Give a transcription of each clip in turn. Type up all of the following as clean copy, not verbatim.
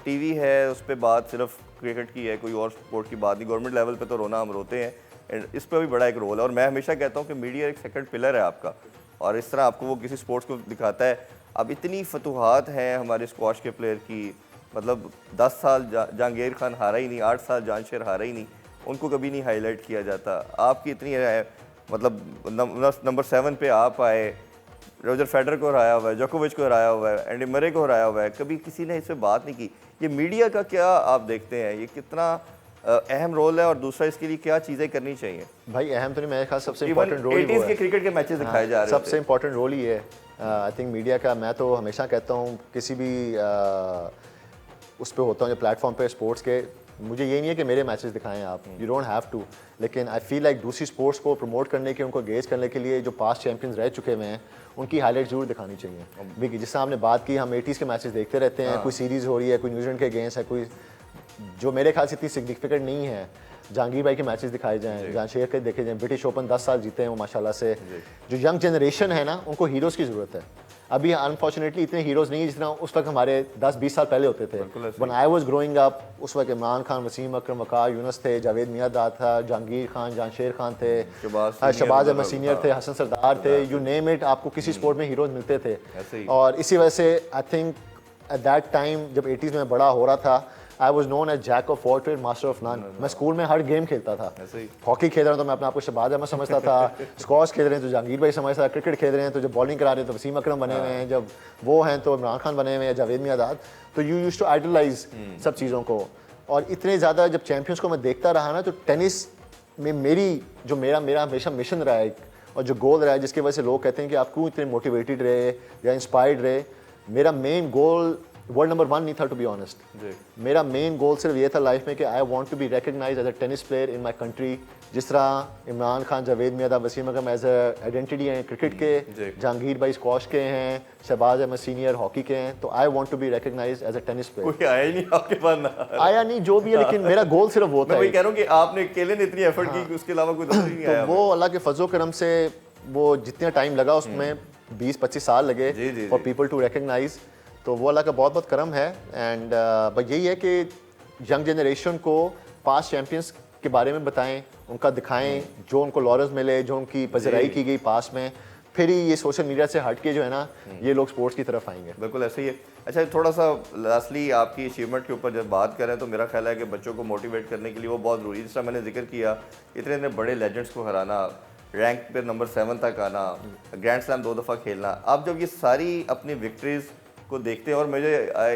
TV है उस पर बात सिर्फ क्रिकेट की है, कोई और स्पोर्ट की बात नहीं। गवर्नमेंट लेवल पे तो रोना हम रोते हैं, एंड इस पर भी बड़ा एक रोल है। और मैं हमेशा कहता हूँ कि मीडिया एक सेकंड पिलर है आपका, और इस तरह आपको वो किसी स्पोर्ट्स को दिखाता है। अब इतनी फतूहात हैं हमारे स्क्वाश के प्लेयर की, मतलब 10 साल जहांगीर खान हारा ही नहीं, 8 साल जानशेर हारा ही नहीं, उनको कभी नहीं हाईलाइट किया जाता। आपकी इतनी मतलब नंबर 7 पे आप आए, रोजर फेडरर को हराया हुआ है, जोकोविच को हराया हुआ है, एंडी मरे को हराया हुआ है, कभी किसी ने इस पर बात नहीं की। ये मीडिया का क्या आप देखते हैं, ये कितना अहम रोल है, और दूसरा इसके लिए क्या चीज़ें करनी चाहिए? भाई अहम तो नहीं, मेरे ख्याल सबसे इंपॉर्टेंट रोल ही के क्रिकेट के मैचेस दिखाए जा रहे हैं, सबसे इंपॉर्टेंट रोल ही है आई थिंक मीडिया का। मैं तो हमेशा कहता हूँ किसी भी उस पर होता हूँ जो प्लेटफॉर्म पे स्पोर्ट्स के, मुझे ये नहीं है कि मेरे मैचेस दिखाएं आप, यू डोंट हैव टू, लेकिन आई फील लाइक दूसरी स्पोर्ट्स को प्रमोट करने के, उनको गेज करने के लिए जो पास्ट चैंपियंस रह चुके हुए हैं उनकी हाईलाइट जरूर दिखानी चाहिए। जिससे आपने बात की, हम 80s के मैचेस देखते रहते हैं, कोई सीरीज़ हो रही है, कोई न्यूजीलैंड के अगेंस्ट है, कोई जो मेरे ख्याल से इतनी सिग्निफिकेंट नहीं है। जहांगीर भाई के मैचेस दिखाए जाएँ, जानशेर के देखे जाएँ, ब्रिटिश ओपन 10 साल जीते हैं वो माशाल्लाह से। जो यंग जनरेशन है ना, उनको हीरोज़ की ज़रूरत है। अभी अनफॉर्चुनेटली इतने हीरोज़ नहीं है जितना उस वक्त हमारे 10-20 साल पहले होते थे। When I was growing up, उस वक्त इमरान खान, वसीम अकरम, वक़ार यूनुस थे, जावेद मियांदाद था, जहांगीर खान, जानशेर खान थे, शहबाज अहमद सीनियर थे, हसन सरदार थे, यू नेम इट, आपको किसी स्पोर्ट में हीरोज़ मिलते थे। और इसी वजह से I think at that time जब 80s में बड़ा हो रहा था, I was known as jack of all trade master of none. मैं स्कूल में हर गेम खेलता था। हॉकी खेल रहा हूँ तो मैं अपने आप को शहबाज अहमद समझता था, स्क्वॉश खेल रहे हैं तो जहांगीर भाई समझता था, क्रिकेट खेल रहे हैं तो जब बॉलिंग करा रहे हैं तो वसीम अकरम बने हुए हैं, जब वो हैं तो इमरान खान बने हुए हैं, जावेद मियांदाद। तो यू यूज्ड टू आइडलाइज सब चीज़ों को। और इतने ज़्यादा जब चैम्पियंस को मैं देखता रहा ना, तो टेनिस में मेरा हमेशा मिशन रहा है और जो गोल रहा है, जिसकी वजह से लोग कहते हैं कि आप क्यों इतने मोटिवेटेड रहे या इंस्पायर्ड रहे। मेरा मेन गोल वर्ल्ड नंबर 1 नहीं था, टू बी ऑनेस्ट। मेरा मेन गोल सिर्फ ये था लाइफ में कि I want to be recognized as a tennis player in my country. जिस तरह Imran Khan, Javed Miandad, Wasim Akram as a identity हैं क्रिकेट के, जहांगीर भाई स्क्वॉश के हैं, शहबाज अहमद सीनियर हॉकी के हैं, तो I want to be recognized as a tennis player. कोई आया ही नहीं आपके पास ना आया नहीं, जो भी है, लेकिन मेरा गोल सिर्फ वो था। मैं वही कह रहा हूँ कि आपने अकेले ने इतनी एफर्ट की, उसके अलावा कोई दूसरी नहीं आया। तो वो अल्लाह के फजल करम से वो जितना टाइम लगा उसमें 20-25 साल लगे फॉर पीपल टू रिकग्नाइज, तो वो अल्लाह का बहुत बहुत करम है। एंड बस यही है कि यंग जनरेशन को पास्ट चैम्पियंस के बारे में बताएं, उनका दिखाएं, जो उनको लॉरेंस मिले, जो उनकी पजराई की गई पास्ट में, फिर ही ये सोशल मीडिया से हट के जो है ना, ये लोग स्पोर्ट्स की तरफ आएंगे। बिल्कुल ऐसे ही है। अच्छा, थोड़ा सा लास्टली आपकी अचीवमेंट के ऊपर जब बात करें तो मेरा ख्याल है कि बच्चों को मोटिवेट करने के लिए वो बहुत ज़रूरी है। जिस मैंने जिक्र किया, इतने बड़े लेजेंड्स को हराना, रैंक पे नंबर 7 तक आना, ग्रैंड स्लैम 2 दफ़ा खेलना, आप जब ये सारी अपनी विक्ट्रीज़ को देखते हैं, और मुझे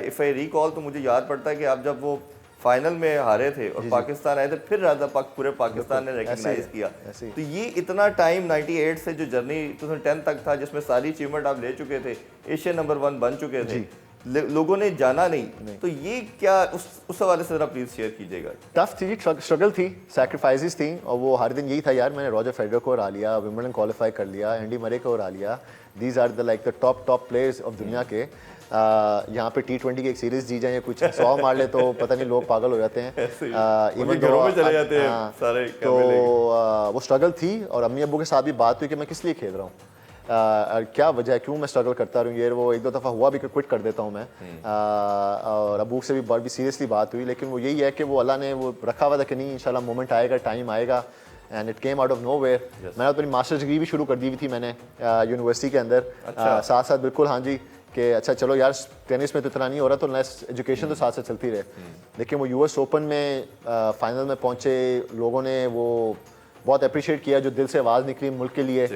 इफ़ आई रिकॉल तो मुझे याद पड़ता है कि आप जब वो फाइनल में हारे थे और पाकिस्तान आए थे, फिर राजा पाक पूरे पाकिस्तान ने रिकग्नाइज किया। तो ये इतना टाइम 98 से जो जर्नी 2010 तक था, जिसमें सारी अचीवमेंट आप ले चुके थे, एशिया नंबर 1 बन चुके थे, लोगों ने जाना नहीं, तो ये क्या उस हवाले से जरा प्लीज शेयर कीजिएगा। टफ थी, स्ट्रगल थी, सैक्रिफाइसेस थी, और वो हर दिन यही था यार, मैंने रॉजर फेडरर को हरा लिया, विंबलडन क्वालिफाई कर लिया, एंडी मरे को हरा लिया। These are the like the top players of दुनिया के। यहाँ पे T20 की एक सीरीज जी जाए या कुछ 100 मार ले तो पता नहीं लोग पागल हो जाते हैं, इवन घरों में चले जाते हैं सारे। तो वो स्ट्रगल थी, और अम्मी अब्बू के साथ भी बात हुई कि मैं किस लिए खेल रहा हूँ, क्या वजह है, क्यों मैं स्ट्रगल करता रहूँ। ये वो 1-2 दफ़ा हुआ भी कि क्विट कर देता हूँ मैं, और अबू से भी बड़ी सीरियसली बात हुई, लेकिन वो यही है कि वो अल्लाह ने वो रखा हुआ था कि नहीं इंशाल्लाह मोमेंट आएगा, टाइम आएगा, and it came out of nowhere. मैंने अपनी मास्टर्स डिग्री भी शुरू कर दी हुई थी मैंने यूनिवर्सिटी के अंदर, साथ साथ बिल्कुल, हाँ जी, कि अच्छा चलो यार टेनिस में तो इतना नहीं हो रहा, तो नेक्स्ट एजुकेशन तो साथ साथ चलती रहे। लेकिन वो US ओपन में फाइनल में पहुंचे, लोगों ने वो बहुत अप्रिशिएट किया, जो दिल से आवाज़ निकली मुल्क के लिए,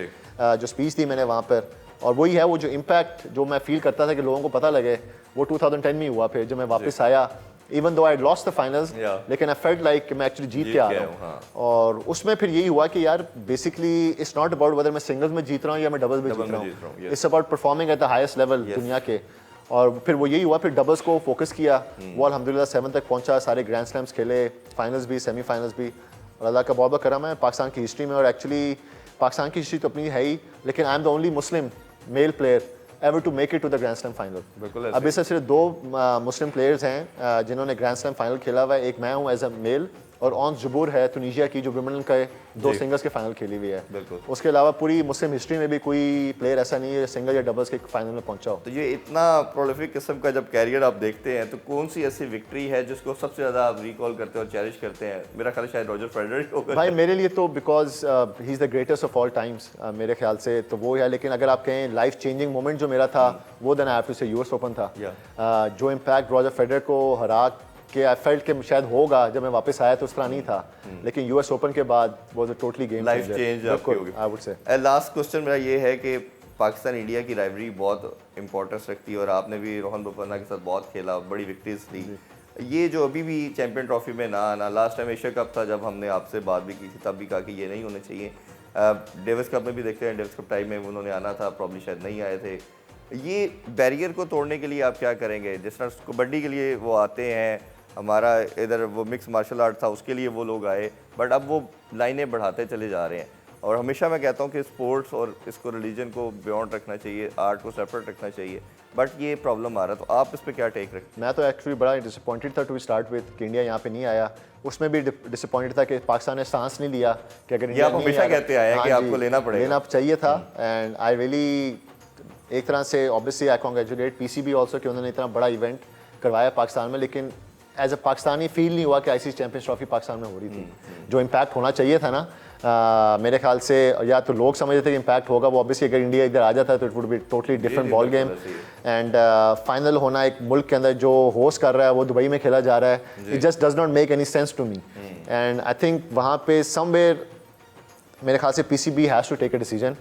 जो स्पीच दी मैंने वहाँ पर, और वही है वो जो इम्पैक्ट जो मैं फील करता था कि लोगों को पता लगे, वो 2010 में हुआ। फिर जब मैं वापस आया, even though I lost the finals, लेकिन आई फेल्ट लाइक मैं एक्चुअली जीत के आ रहा हूँ। और उसमें फिर यही हुआ कि यार basically it's not about whether मैं सिंगल्स में जीत रहा हूँ या मैं डबल्स में जीत रहा हूँ, it's about performing at the highest level दुनिया के। और फिर वो यही हुआ, फिर डबल्स को फोकस किया, वो अल्हम्दुलिल्लाह 7 तक पहुंचा, सारे ग्रैंड स्लैम्स खेले, फाइनल्स भी, सेमीफाइनल्स भी, और अल्लाह का बहुत बहुत करम है पाकिस्तान की हिस्ट्री में। और एक्चुअली पाकिस्तान की हिस्ट्री तो अपनी है ही, लेकिन I am the only Muslim mail player ever to make it to the Grand Slam final। अब इससे सिर्फ 2 मुस्लिम प्लेयर्स हैं जिन्होंने ग्रैंड स्लैम फाइनल खेला हुआ है, एक मैं हूँ एज अ मेल और ऑन जुबूर है तुनीजिया की, जो विमेन के 2 जी। सिंगल्स के फाइनल खेली हुई है। बिल्कुल। उसके अलावा पूरी मुस्लिम हिस्ट्री में भी कोई प्लेयर ऐसा नहीं है जो सिंगल या डबल्स के फाइनल में पहुंचा हो। तो ये इतना प्रोलिफिक किस्म का जब कैरियर आप देखते हैं तो कौन सी ऐसी विक्ट्री है जिसको सबसे ज़्यादा आप रिकॉल करते हैं और चेरिश करते हैं? मेरा ख्याल है शायद रॉजर फेडरर होगा। भाई मेरे लिए तो because he is the greatest of all times, मेरे ख्याल से तो वो है। लेकिन अगर आप कहें लाइफ चेंजिंग मोमेंट जो मेरा था वो देन आई हैव टू से यूएस ओपन था। जो इम्पैक्ट रॉजर फेडरर को हरा के आई फेल्ट के शायद होगा जब मैं वापस आया तो उस तरह नहीं था, लेकिन यूएस ओपन के बाद was a totally game life change आपकी होगी। I would say. Last question मेरा ये है कि पाकिस्तान इंडिया की राइवरी बहुत इंपॉर्टेंस रखती है और आपने भी रोहन बोपन्ना के साथ बहुत खेला, बड़ी विक्ट्रीज ली। ये जो अभी भी चैंपियन ट्रॉफी में ना आना, लास्ट टाइम एशिया कप था जब हमने आपसे बात भी की थी तब भी कहा कि ये नहीं होने चाहिए। डेविस कप में भी देखते हैं, डेविस कप टाइम में उन्होंने आना था, प्रॉब्ली शायद नहीं आए थे। ये बैरियर को तोड़ने के लिए आप क्या करेंगे? जिस तरह कबड्डी के लिए वो आते हैं, हमारा इधर वो मिक्स मार्शल आर्ट था उसके लिए वो लोग आए, बट अब वो लाइनें बढ़ाते चले जा रहे हैं। और हमेशा मैं कहता हूँ कि स्पोर्ट्स और इसको रिलीजन को बियॉन्ड रखना चाहिए, आर्ट को सेपरेट रखना चाहिए, बट ये प्रॉब्लम आ रहा है। तो आप इस पर क्या टेक रखते हैं? मैं तो एक्चुअली बड़ा डिसअपॉइंटेड था टू स्टार्ट विद कि इंडिया यहाँ पे नहीं आया। उसमें भी डिसअपॉइंटेड था कि पाकिस्तान ने सांस नहीं लिया कि अगर ये आप हमेशा कहते आए हैं कि आपको लेना पड़ेगा, लेना चाहिए था। एंड आई रियली एक तरह से obviously I congratulate PCB also कि उन्होंने इतना बड़ा इवेंट करवाया पाकिस्तान में, लेकिन एज अ पाकिस्तानी फील नहीं हुआ कि आईसीसी चैंपियंस ट्रॉफी पाकिस्तान में हो रही थी। जो इम्पैक्ट होना चाहिए था ना, मेरे ख्याल से या तो लोग समझते थे कि इम्पैक्ट होगा, वो ऑब्वियसली अगर इंडिया इधर आ जाता तो it would be totally different ball game. And final होना एक मुल्क के अंदर जो होस्ट कर रहा है वो दुबई में खेला जा रहा है, it just does not make any sense to me. And I think वहाँ पे समवेयर मेरे ख्याल से PCB has to take a decision.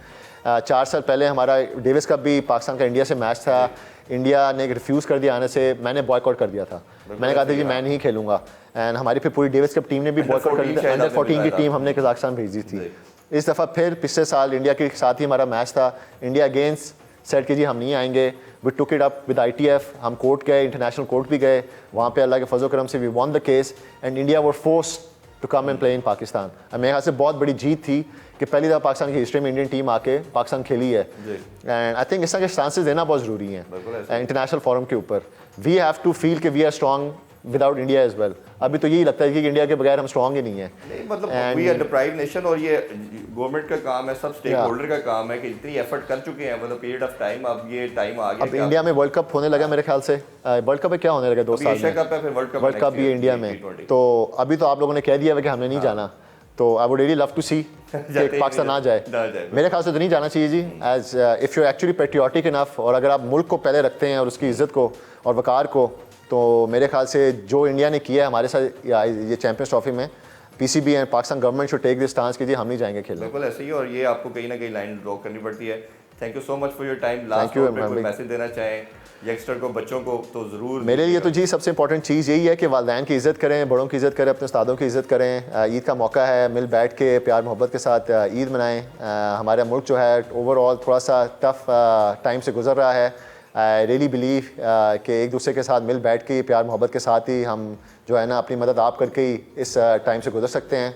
4 साल पहले हमारा डेविस कप भी पाकिस्तान का इंडिया से मैच था, इंडिया ने रिफ्यूज़ कर दिया आने से, मैंने बॉयकॉट कर दिया था। मैंने कहा था कि मैं नहीं खेलूंगा। एंड हमारी फिर पूरी डेविस कप टीम ने भी बॉयकॉट कर दिया। अंडर 14 की टीम हमने कजाकिस्तान भेजी थी। इस दफ़ा फिर पिछले साल इंडिया के साथ ही हमारा मैच था, इंडिया अगेंस्ट सेट कि जी हम नहीं आएंगे। We took it up with ITF, हम कोर्ट गए, इंटरनेशनल कोर्ट भी गए, वहाँ पे अल्लाह के फजल करम से we won the case and India were forced to come and play in Pakistan. मेरे ख्याल से बहुत बड़ी जीत थी कि पहली दफ़ा पाकिस्तान की हिस्ट्री में इंडियन टीम आके पाकिस्तान खेली है। एंड आई थिंक इस तरह के चांसेस देना बहुत ज़रूरी हैं इंटरनेशनल फोरम के ऊपर। वी हैव टू फील कि we are strong without India as well. अभी तो यही लगता है कि इंडिया के बगैर हम स्ट्रॉन्ग ही नहीं है। मतलब वी आर डिप्राइव्ड नेशन और ये गवर्नमेंट का काम है, सब स्टेक होल्डर का काम है कि इतनी एफर्ट कर चुके हैं मतलब पीरियड ऑफ टाइम, अब ये टाइम आ गया। अब इंडिया में वर्ल्ड कप होने लगा मेरे ख्याल से, वर्ल्ड कप में क्या होने लगा 2 साल एशिया कप है, फिर वर्ल्ड कप भी इंडिया में। तो अभी तो आप लोगों ने कह दिया है कि हमने नहीं जाना, तो I would really love to see कि पाकिस्तान ना जाए। मेरे ख्याल से तो नहीं जाना चाहिए जी, as if you actually patriotic enough, और अगर आप मुल्क को पहले रखते हैं और उसकी इज्जत को और वकार को, तो मेरे ख्याल से जो इंडिया ने किया है हमारे साथ ये चैंपियंस ट्रॉफी में, PCB and Pakistan government should take this stance कि जी हम नहीं जाएंगे खेलने। बिल्कुल ऐसे ही, और ये आपको कहीं ना कहीं लाइन ड्रॉ करनी पड़ती है। Thank you so much for your time. Last पे कोई मैसेज देना चाहें यंगस्टर को, बच्चों को, तो ज़रूर। मेरे लिए तो जी सबसे इंपॉर्टेंट चीज़ यही है कि वालिदैन की इज़्ज़त करें, बड़ों की इज़्ज़त करें, अपने उस्तादों की इज़्ज़त करें। ईद का मौका है, मिल बैठ के प्यार मोहब्बत के साथ ईद मनाएं। हमारा मुल्क जो है ओवरऑल थोड़ा सा टफ टाइम से गुजर रहा है। आई रियली बिलीव कि एक दूसरे के साथ मिल बैठ के प्यार मोहब्बत के साथ ही हम जो है ना अपनी मदद आप करके ही इस टाइम से गुजर सकते हैं।